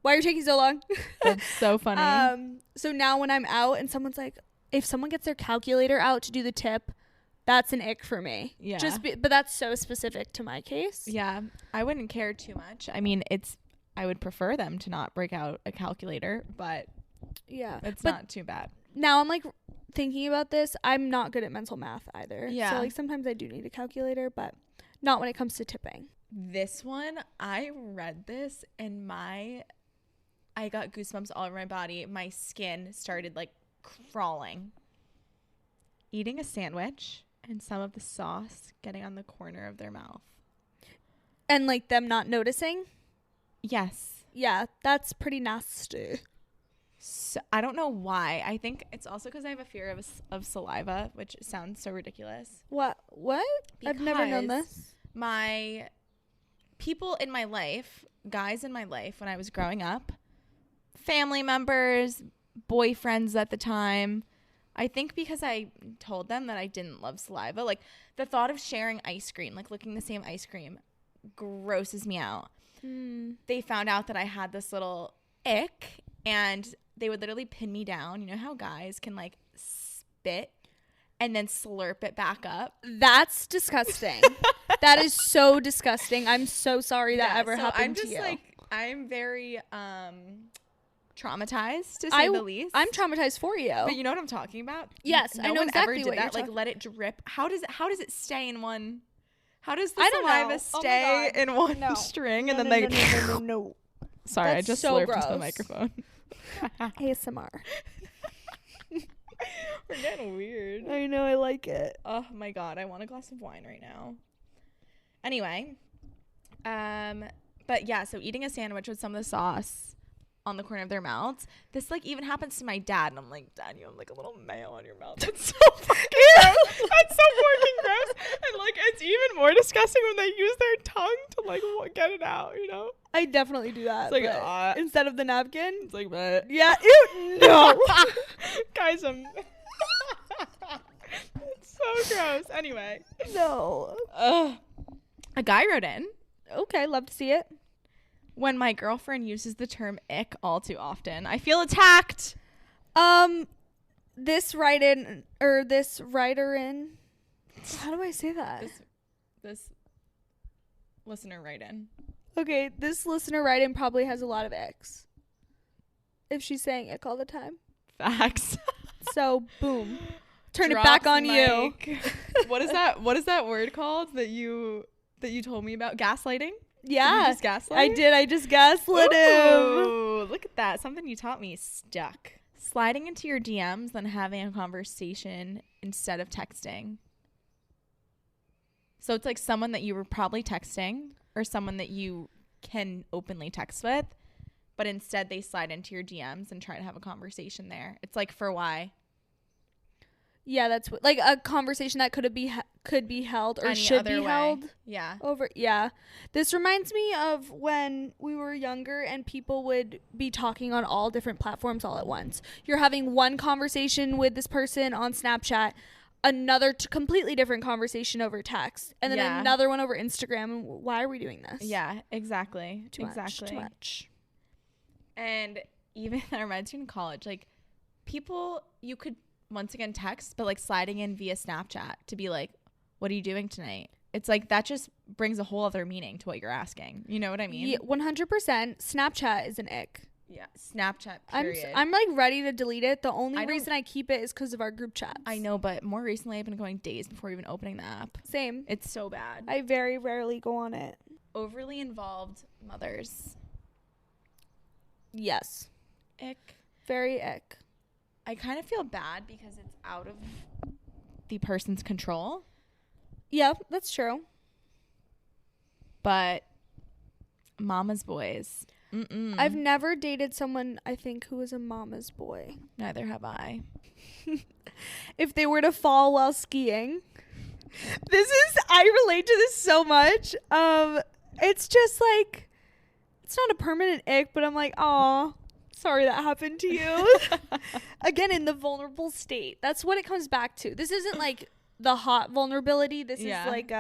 Why are you taking so long? That's so funny. So now when I'm out and someone's like, if someone gets their calculator out to do the tip, that's an ick for me. Yeah. But that's so specific to my case. Yeah. I wouldn't care too much. I mean, I would prefer them to not break out a calculator, but yeah, it's not too bad. Now I'm like thinking about this. I'm not good at mental math either. Yeah. So like sometimes I do need a calculator, but not when it comes to tipping. This one, I read this and I got goosebumps all over my body. My skin started like crawling. Eating a sandwich and some of the sauce getting on the corner of their mouth. And like them not noticing? Yes. Yeah, that's pretty nasty. So, I don't know why. I think it's also because I have a fear of saliva, which sounds so ridiculous. What? I've never known this. My people in my life, guys in my life when I was growing up, family members, boyfriends at the time, I think because I told them that I didn't love saliva, like the thought of sharing ice cream, like licking the same ice cream, grosses me out. They found out that I had this little ick and they would literally pin me down. You know how guys can like spit and then slurp it back up? That's disgusting. That is so disgusting. I'm so sorry that ever happened to you. I'm very traumatized, to say the least. I'm traumatized for you. But you know what I'm talking about? Yes, no I know one exactly ever did what that. you're Like let it drip. How does it stay in one? How does the I don't saliva know. stay in one string and then they? No. Sorry, That's I just so slurped gross. into the microphone. ASMR. We're getting weird. I know, I like it. Oh my god, I want a glass of wine right now. Anyway, but yeah, so eating a sandwich with some of the sauce on the corner of their mouths. This like even happens to my dad, and I'm like, Dad, you have like a little mayo on your mouth. That's so fucking gross. That's so fucking gross. And like it's even more disgusting when they use their tongue to like get it out, you know? I definitely do that. It's like instead of the napkin. It's like that. Yeah. Ew, no. Guys, it's so gross. Anyway. No. A guy wrote in. Okay, love to see it. When my girlfriend uses the term ick all too often, I feel attacked. This writer in. How do I say that? This listener write in. Okay, this listener write in probably has a lot of icks. If she's saying ick all the time. Facts. So boom. Turn Drop it back on mic. you. What is that word called that you told me about? Gaslighting? Yeah. Did you just gaslight? I just gaslit him. Ooh, look at that. Something you taught me stuck. Sliding into your DMs, then having a conversation instead of texting. So it's like someone that you were probably texting or someone that you can openly text with, but instead they slide into your DMs and try to have a conversation there. It's like, for why? Yeah, that's like a conversation that could be held or should be held. Yeah. Yeah. This reminds me of when we were younger and people would be talking on all different platforms all at once. You're having one conversation with this person on Snapchat, another completely different conversation over text, and then another one over Instagram. And why are we doing this? Yeah, exactly. Too much. And even that reminds me in college, like people you could once again text, but like sliding in via Snapchat to be like, what are you doing tonight? It's like that just brings a whole other meaning to what you're asking. You know what I mean? Yeah, 100%. Snapchat is an ick. Yeah, Snapchat, period. I'm like ready to delete it. The only reason I keep it is because of our group chats. I know, but more recently I've been going days before even opening the app. Same. It's so bad. I very rarely go on it. Overly involved mothers. Yes. Ick. Very ick. I kind of feel bad because it's out of the person's control. Yeah, that's true. But mama's boys. Mm-mm. I've never dated someone, I think, who was a mama's boy. Neither have I. If they were to fall while skiing. I relate to this so much. It's just like, it's not a permanent ick, but I'm like, oh, sorry that happened to you. Again, in the vulnerable state. That's what it comes back to. This isn't like the hot vulnerability. This is like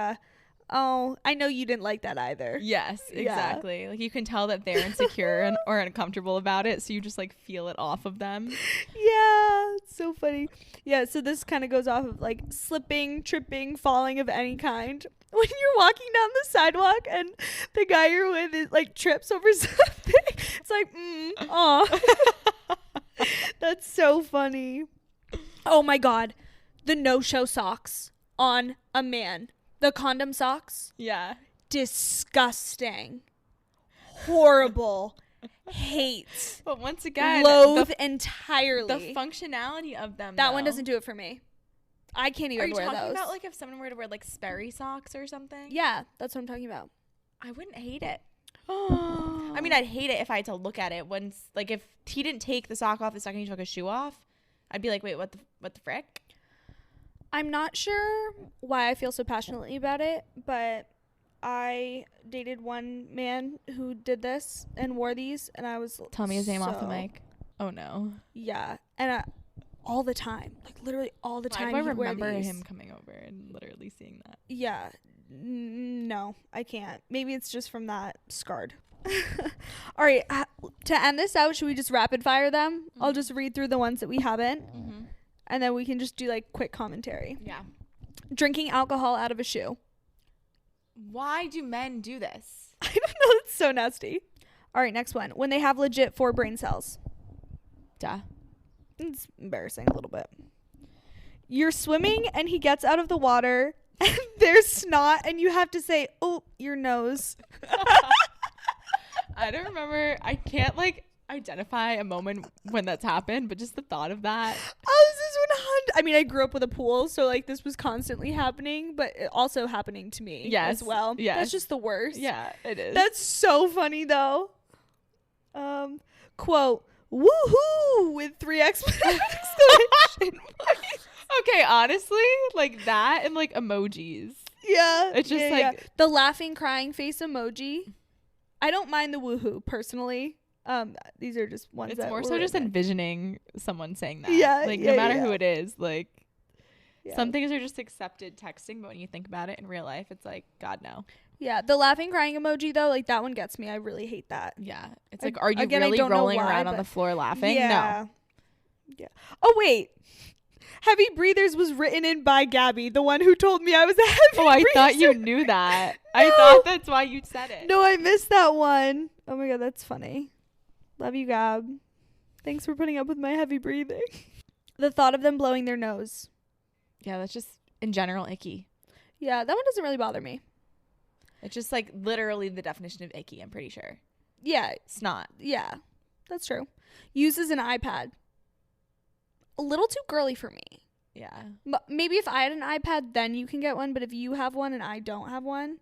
oh, I know you didn't like that either. Yes, exactly. Like, you can tell that they're insecure or uncomfortable about it, so you just like feel it off of them. Yeah, it's so funny. Yeah, so this kind of goes off of like slipping, tripping, falling of any kind. When you're walking down the sidewalk and the guy you're with is like trips over something, it's like, aw. That's so funny. Oh my God, the no-show socks on a man. The condom socks. Yeah. Disgusting. Horrible. Hate. But once again, loathe entirely. The functionality of them. That one doesn't do it for me. I can't even wear those. Are you talking about like if someone were to wear like Sperry socks or something? Yeah, that's what I'm talking about. I wouldn't hate it. I mean, I'd hate it if I had to look at it once. Like, if he didn't take the sock off the second he took his shoe off, I'd be like, wait, what the frick? I'm not sure why I feel so passionately about it, but I dated one man who did this and wore these, and I was Tell me his name off the mic. Oh no. Yeah, and all the time, like literally all the time. I remember him coming over and literally seeing that. Yeah, no, I can't. Maybe it's just from that scarred. All right, to end this out, should we just rapid fire them? Mm-hmm. I'll just read through the ones that we haven't. Mm-hmm. And then we can just do like quick commentary. Yeah. Drinking alcohol out of a shoe. Why do men do this? I don't know. It's so nasty. All right, next one. When they have legit 4 brain cells. Duh. It's embarrassing a little bit. You're swimming and he gets out of the water and there's snot and you have to say, oh, your nose. I don't remember. I can't like identify a moment when that's happened, but just the thought of that. Oh, this is 100. I mean, I grew up with a pool, so like this was constantly happening, but it also happening to me as well. Yeah, that's just the worst. Yeah, it is. That's so funny though. Quote, woohoo, with 3 exclamation points. Okay, honestly, like that and like emojis. Yeah, it's just like the laughing crying face emoji. I don't mind the woohoo personally. These are just ones. It's more so just envisioning someone saying that. Yeah, like no matter who it is, like some things are just accepted texting, but when you think about it in real life, it's like, God no. Yeah, the laughing crying emoji though, like that one gets me. I really hate that. Yeah, it's like, are you really rolling around on the floor laughing? Yeah. No. Yeah. Oh wait, heavy breathers was written in by Gabby, the one who told me I was a heavy breather. I thought you knew that. No. I thought that's why you said it. No, I missed that one. Oh my God, that's funny. Love you, Gab. Thanks for putting up with my heavy breathing. The thought of them blowing their nose. Yeah, that's just in general icky. Yeah, that one doesn't really bother me. It's just like literally the definition of icky, I'm pretty sure. Yeah. Snot. Yeah, that's true. Uses an iPad. A little too girly for me. Yeah. Maybe if I had an iPad, then you can get one. But if you have one and I don't have one,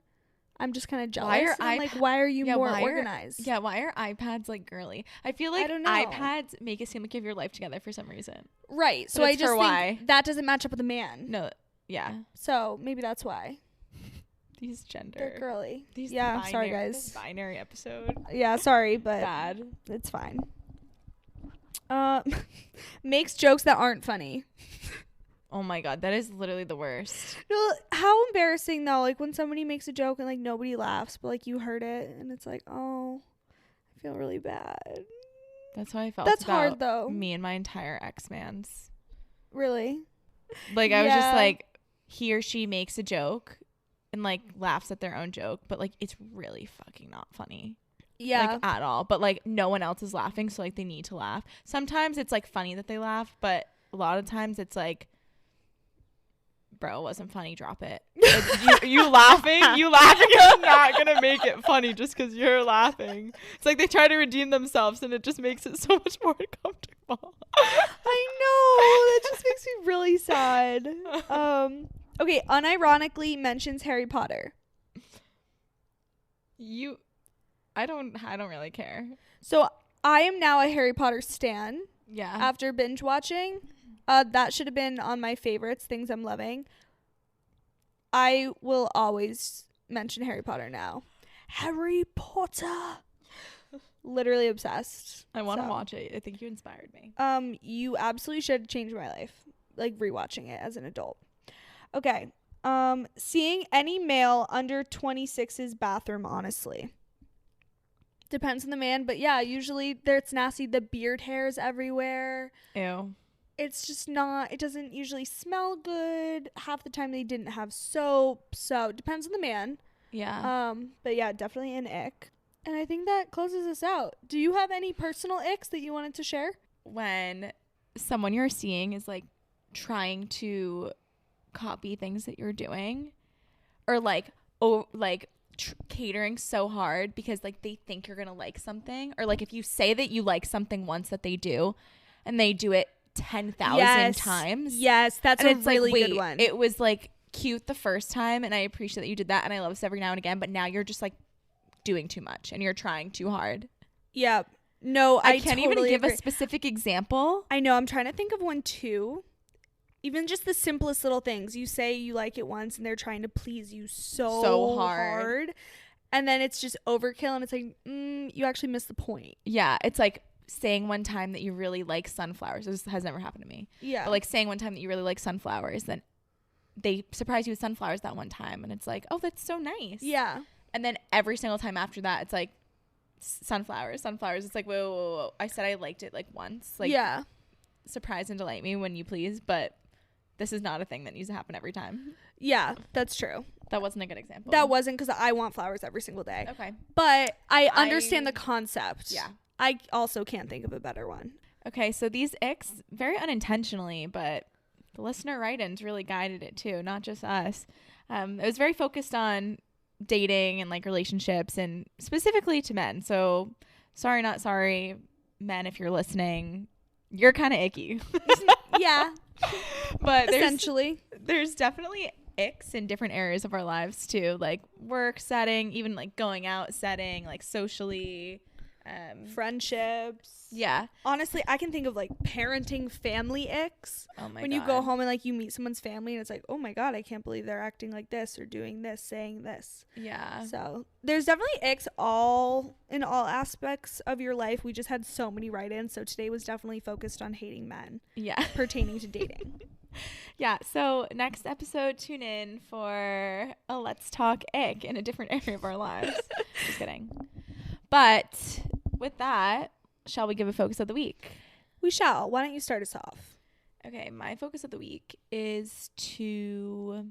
I'm just kind of jealous. I'm like, why are you more organized? Why are iPads like girly? I feel like iPads make it seem like you have your life together for some reason. Right. So I just think that doesn't match up with a man. No. Yeah. So maybe that's why. These gender. They're girly. Sorry guys. This binary episode. Yeah, sorry, but bad. It's fine. Makes jokes that aren't funny. Oh my God, that is literally the worst. No, how embarrassing though, like when somebody makes a joke and like nobody laughs, but like you heard it and it's like, oh, I feel really bad. That's how I felt. That's about hard though. Me and my entire ex-mans. Really? Like I was just like, he or she makes a joke and like laughs at their own joke, but like it's really fucking not funny. Yeah. Like at all. But like no one else is laughing, so like they need to laugh. Sometimes it's like funny that they laugh, but a lot of times it's like, bro, it wasn't funny, drop it. you laughing is not gonna make it funny just because you're laughing. It's like they try to redeem themselves and it just makes it so much more uncomfortable. I know, that just makes me really sad. Okay, unironically mentions Harry Potter. I don't really care. So I am now a Harry Potter stan. Yeah. After binge watching. That should have been on my favorites, things I'm loving. I will always mention Harry Potter now. Harry Potter. literally obsessed. I want to watch it. I think you inspired me. You absolutely should change my life, like rewatching it as an adult. Okay. Seeing any male under 26's bathroom, honestly. Depends on the man, but yeah, usually it's nasty. The beard hairs everywhere. Ew. It's just not, it doesn't usually smell good. Half the time they didn't have soap. So it depends on the man. Yeah. But yeah, definitely an ick. And I think that closes us out. Do you have any personal icks that you wanted to share? When someone you're seeing is like trying to copy things that you're doing, or catering so hard because like they think you're gonna like something, or like if you say that you like something once that they do and they do it 10,000 times. Yes, that's a really good one. It was like cute the first time and I appreciate that you did that and I love this every now and again, but now you're just like doing too much and you're trying too hard. Yeah. No, I can't totally even give agree. a specific example. I know, I'm trying to think of one too. Even just the simplest little things. You say you like it once and they're trying to please you so hard. And then it's just overkill and it's like, you actually missed the point. Yeah, it's like saying one time that you really like sunflowers. This has never happened to me. Yeah. But like saying one time that you really like sunflowers, then they surprise you with sunflowers that one time and it's like, oh, that's so nice. Yeah. And then every single time after that, it's like sunflowers. It's like, whoa. I said I liked it like once. Like, yeah. Surprise and delight me when you please, but this is not a thing that needs to happen every time. Yeah, that's true. That wasn't a good example. That wasn't, because I want flowers every single day. Okay. But I understand the concept. Yeah. I also can't think of a better one. Okay, so these icks, very unintentionally, but the listener write-ins really guided it too, not just us. It was very focused on dating and like relationships and specifically to men. So sorry, not sorry, men, if you're listening, you're kind of icky. Yeah. But essentially, there's definitely icks in different areas of our lives too, like work setting, even like going out setting, like socially, friendships. Yeah. Honestly, I can think of like parenting family icks. Oh my when God. you go home and like you meet someone's family and it's like, oh my God, I can't believe they're acting like this or doing this, saying this. Yeah. So there's definitely icks in all aspects of your life. We just had so many write-ins, so today was definitely focused on hating men. Yeah. Pertaining to dating. Yeah, so next episode, tune in for a Let's Talk Ick in a different area of our lives. Just kidding. But with that, shall we give a focus of the week? We shall. Why don't you start us off? Okay, my focus of the week is to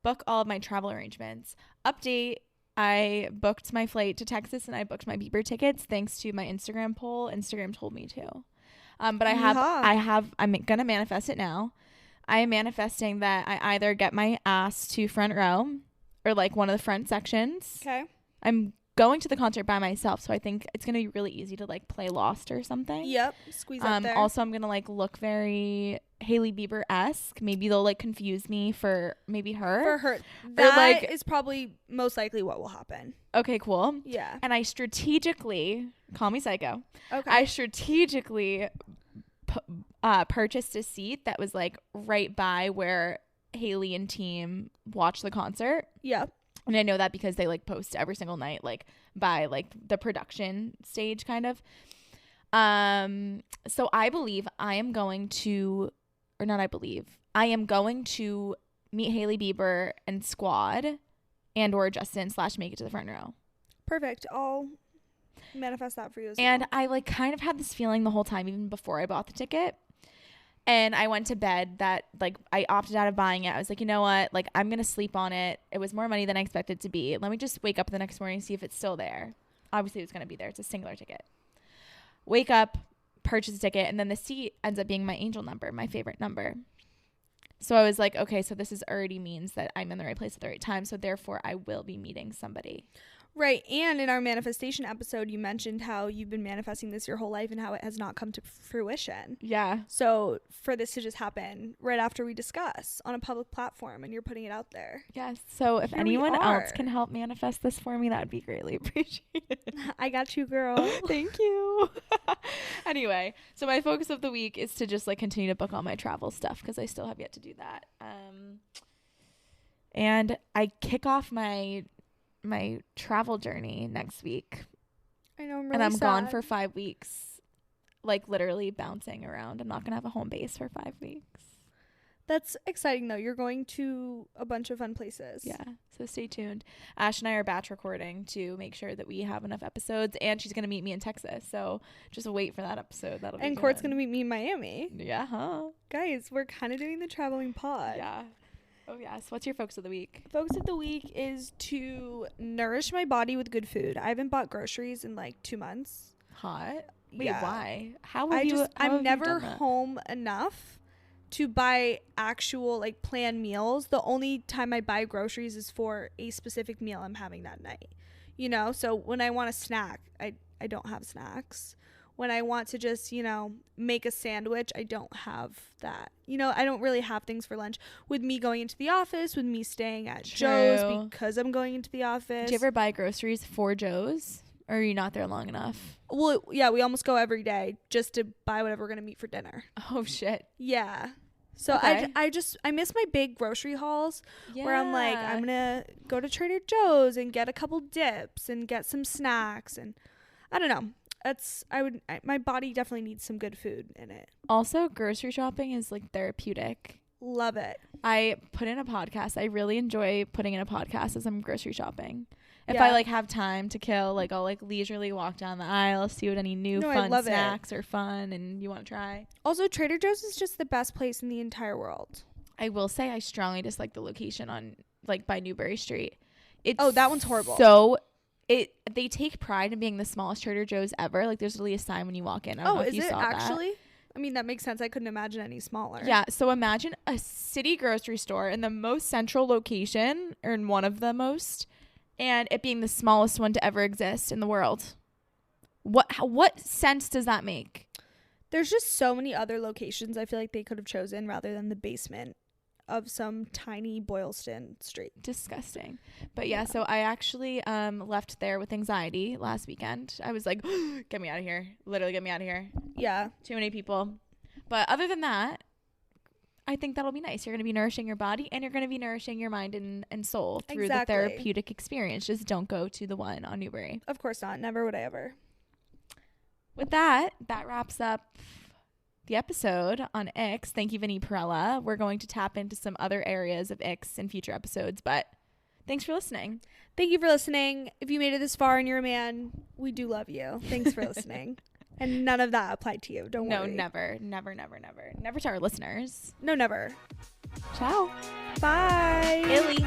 book all of my travel arrangements. Update, I booked my flight to Texas and I booked my Bieber tickets thanks to my Instagram poll. Instagram told me to. But I'm going to manifest it now. I am manifesting that I either get my ass to front row or like one of the front sections. Okay. I'm going to the concert by myself, so I think it's going to be really easy to like play Lost or something. Yep. Squeeze up there. Also, I'm going to like look very Hailey Bieber-esque. Maybe they'll like confuse me for maybe her. For her. That is probably most likely what will happen. Okay, cool. Yeah. And I strategically, call me psycho. Okay. I strategically purchased a seat that was like right by where Hailey and team watch the concert. Yep. And I know that because they like post every single night, like by like the production stage kind of. So I believe I am going to meet Hailey Bieber and Squad and or Justin / make it to the front row. Perfect. I'll manifest that for you as well. And I like kind of had this feeling the whole time, even before I bought the ticket. And I went to bed that like I opted out of buying it. I was like, you know what? Like I'm going to sleep on it. It was more money than I expected it to be. Let me just wake up the next morning and see if it's still there. Obviously it's going to be there. It's a singular ticket. Wake up, purchase a ticket, and then the seat ends up being my angel number, my favorite number. So I was like, okay, so this already means that I'm in the right place at the right time. So therefore I will be meeting somebody. Right. And in our manifestation episode, you mentioned how you've been manifesting this your whole life and how it has not come to fruition. Yeah. So for this to just happen right after we discuss on a public platform and you're putting it out there. Yes. So if anyone else can help manifest this for me, that would be greatly appreciated. I got you, girl. Thank you. Anyway, so my focus of the week is to just like continue to book all my travel stuff because I still have yet to do that. And I kick off my travel journey next week. I know, I'm really and I'm gone sad. for 5 weeks, like literally bouncing around. I'm not gonna have a home base for 5 weeks. That's exciting though. You're going to a bunch of fun places. Yeah, so stay tuned. Ash and I are batch recording to make sure that we have enough episodes, and she's gonna meet me in Texas, so just wait for that episode. That'll be And Court's fun. gonna meet me in Miami. Yeah, huh? Guys, we're kind of doing the traveling pod. Yeah. Oh yes. What's your focus of the week? Focus of the week is to nourish my body with good food. I haven't bought groceries in like 2 months. Hot. Wait, Yeah. why? How have you? How have I'm you never done that? home enough to buy actual like planned meals. The only time I buy groceries is for a specific meal I'm having that night. You know, so when I want a snack, I don't have snacks. When I want to just, you know, make a sandwich, I don't have that. You know, I don't really have things for lunch. With me going into the office, with me staying at Joe's True. because I'm going into the office. Do you ever buy groceries for Joe's? Or are you not there long enough? Well, yeah, we almost go every day just to buy whatever we're going to meet for dinner. Oh shit. Yeah. So Okay. I miss my big grocery hauls Yeah. where I'm like, I'm going to go to Trader Joe's and get a couple dips and get some snacks. And I don't know. My body definitely needs some good food in it. Also, grocery shopping is like therapeutic. Love it. I put in a podcast. I really enjoy putting in a podcast as I'm grocery shopping. If Yeah. I like have time to kill, like I'll like leisurely walk down the aisle, see what any new No, I fun love it. snacks are fun and you want to try. Also, Trader Joe's is just the best place in the entire world. I will say I strongly dislike the location on like by Newbury Street. It's Oh, that one's horrible. So they take pride in being the smallest Trader Joe's ever. Like there's literally a sign when you walk in. I don't know if is you it saw that. actually? I mean, that makes sense. I couldn't imagine any smaller. Yeah, so imagine a city grocery store in the most central location, or in one of the most, and it being the smallest one to ever exist in the world. What sense does that make? There's just so many other locations I feel like they could have chosen rather than the basement of some tiny Boylston street. Disgusting. But yeah, so I actually left there with anxiety last weekend. I was like, get me out of here. Literally get me out of here. Yeah. Too many people. But other than that, I think that'll be nice. You're going to be nourishing your body and you're going to be nourishing your mind and soul through Exactly. the therapeutic experience. Just don't go to the one on Newbury. Of course not. Never would I ever. With that wraps up the episode on icks. Thank you, Vinnie Perella. We're going to tap into some other areas of icks in future episodes, but thanks for listening. Thank you for listening. If you made it this far and you're a man, we do love you. Thanks for listening. And none of that applied to you. Don't worry. No, never. Never to our listeners. No, never. Ciao. Bye. Illy.